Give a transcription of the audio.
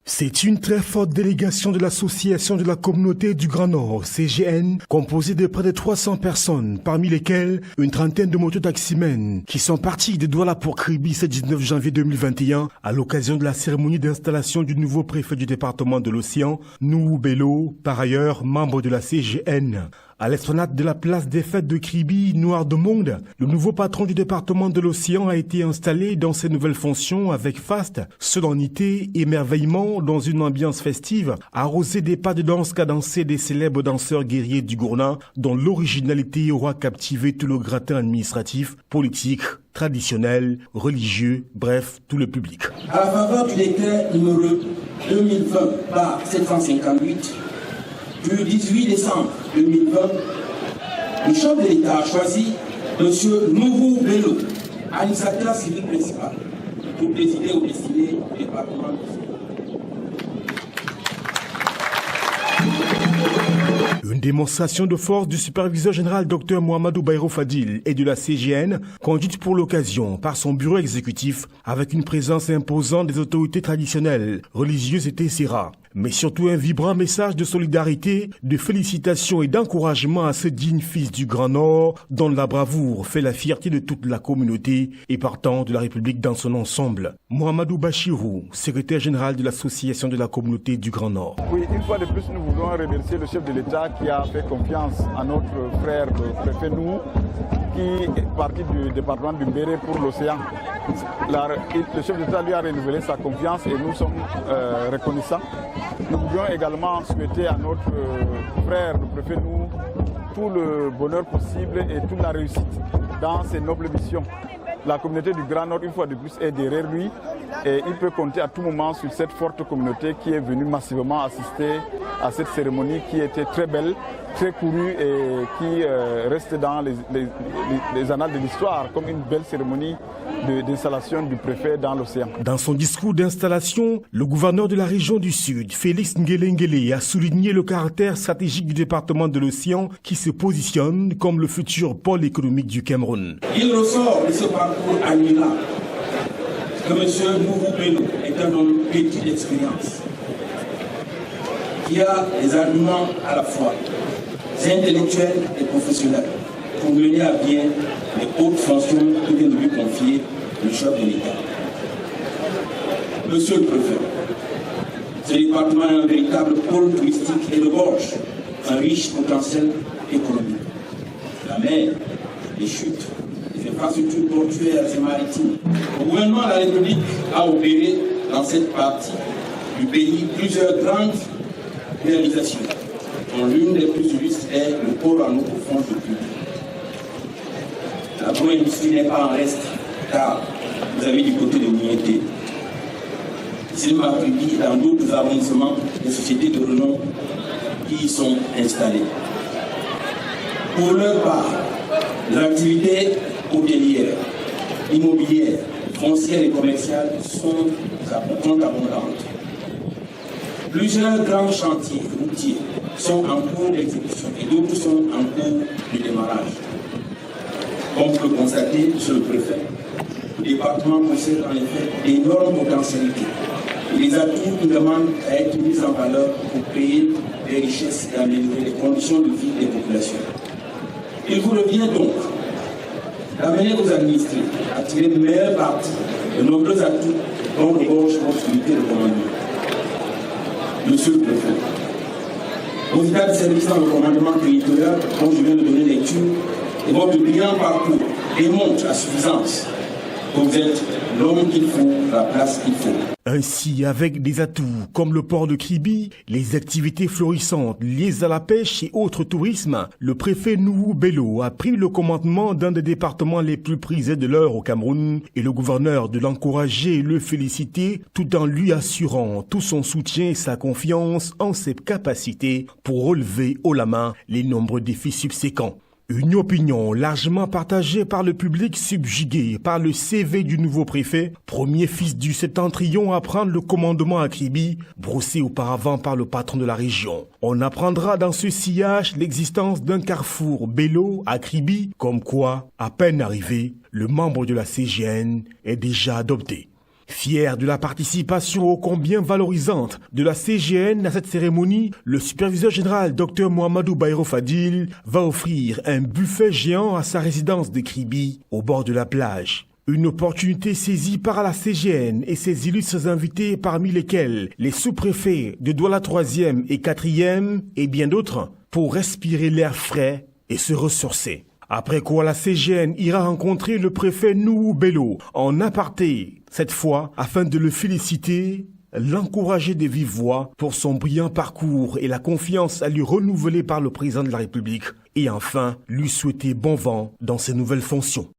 C'est une très forte délégation de l'association de la communauté du Grand Nord, CGN, composée de près de 300 personnes, parmi lesquelles une trentaine de mototaximens qui sont partis de Douala pour Kribi ce 19 janvier 2021 à l'occasion de la cérémonie d'installation du nouveau préfet du département de l'Océan, Nuhu Bello, par ailleurs membre de la CGN. À l'esplanade de la place des fêtes de Kribi, Noir de Monde, le nouveau patron du département de l'Océan a été installé dans ses nouvelles fonctions avec faste, solennité et émerveillement dans une ambiance festive, arrosée des pas de danse cadencés des célèbres danseurs guerriers du Gourna, dont l'originalité aura captivé tout le gratin administratif, politique, traditionnel, religieux, bref, tout le public. À la faveur du décret numéro 2020/758, du 18 décembre 2020, le chef de l'État a choisi M. Nuhu Bello, administrateur civil principal, pour présider au destiné du département de l'Océan. Une démonstration de force du superviseur général Dr Mohamedou Bayrou Fadil et de la CGN, conduite pour l'occasion par son bureau exécutif, avec une présence imposante des autorités traditionnelles, religieuses et tessera, mais surtout un vibrant message de solidarité, de félicitations et d'encouragement à ce digne fils du Grand Nord, dont la bravoure fait la fierté de toute la communauté et partant de la République dans son ensemble. Mohamedou Bachirou, secrétaire général de l'association de la communauté du Grand Nord. Oui, une fois de plus, nous voulons remercier le chef de l'État qui a fait confiance à notre frère, le préfet Nuhu, qui est parti du département du Mbéré pour l'Océan. Le chef de l'État lui a renouvelé sa confiance et nous sommes reconnaissants. Nous voulions également souhaiter à notre frère, le préfet Nuhu, tout le bonheur possible et toute la réussite dans ses nobles missions. La communauté du Grand Nord, une fois de plus, est derrière lui et il peut compter à tout moment sur cette forte communauté qui est venue massivement assister à cette cérémonie qui était très belle, très courue et qui reste dans les annales de l'histoire comme une belle cérémonie d'installation du préfet dans l'océan. Dans son discours d'installation, le gouverneur de la région du Sud, Félix Nguele, a souligné le caractère stratégique du département de l'Océan qui se positionne comme le futur pôle économique du Cameroun. Il ressort de ce parcours admirable que M. Nuhu Bello est un homme pétri d'expérience, qui a des arguments à la fois intellectuels et professionnels pour mener à bien les hautes fonctions que vient de lui confier le chef de l'État. Monsieur le préfet, ce département est un véritable pôle touristique et de gorge, un riche potentiel économique. La mer, les chutes, les infrastructures portuaires et maritimes. Le gouvernement de la République a opéré dans cette partie du pays plusieurs grandes réalisations, dont l'une des plus illustres est le port en eau profonde de Kribi. L'agro-industrie n'est pas en reste, car vous avez du côté de Niété, Silma Kribi et dans d'autres arrondissements des sociétés de renom qui y sont installées. Pour leur part, les activités hôtelières, immobilières, foncières et commerciales sont abondantes. Plusieurs grands chantiers routiers sont en cours d'exécution et d'autres sont en cours de démarrage. Comme vous le constatez, monsieur le préfet, le département possède en effet d'énormes potentialités et les atouts qui demandent à être mis en valeur pour créer des richesses et améliorer les conditions de vie des populations. Il vous revient donc d'amener vos administrés à tirer le meilleur parti de nombreux atouts dont regorge votre unité de commandement. Monsieur le préfet, vos états de service dans le commandement territorial dont je viens de donner lecture et votre brillant parcours démontrent à suffisance que vous êtes l'homme qu'il faut, la place qu'il faut. Ainsi, avec des atouts comme le port de Kribi, les activités florissantes liées à la pêche et autres tourismes, le préfet Nuhu Bello a pris le commandement d'un des départements les plus prisés de l'heure au Cameroun et le gouverneur de l'encourager et le féliciter tout en lui assurant tout son soutien et sa confiance en ses capacités pour relever haut la main les nombreux défis subséquents. Une opinion largement partagée par le public subjugué par le CV du nouveau préfet, premier fils du septentrion à prendre le commandement à Kribi, brossé auparavant par le patron de la région. On apprendra dans ce sillage l'existence d'un carrefour Bello à Kribi, comme quoi, à peine arrivé, le membre de la CGN est déjà adopté. Fier de la participation ô combien valorisante de la CGN à cette cérémonie, le superviseur général Dr Mohamedou Bayrou Fadil va offrir un buffet géant à sa résidence de Kribi, au bord de la plage. Une opportunité saisie par la CGN et ses illustres invités parmi lesquels les sous-préfets de Douala 3e et 4e et bien d'autres pour respirer l'air frais et se ressourcer. Après quoi la CGN ira rencontrer le préfet Nouhou Bello en aparté, cette fois afin de le féliciter, l'encourager de vive voix pour son brillant parcours et la confiance à lui renouvelée par le président de la République et enfin lui souhaiter bon vent dans ses nouvelles fonctions.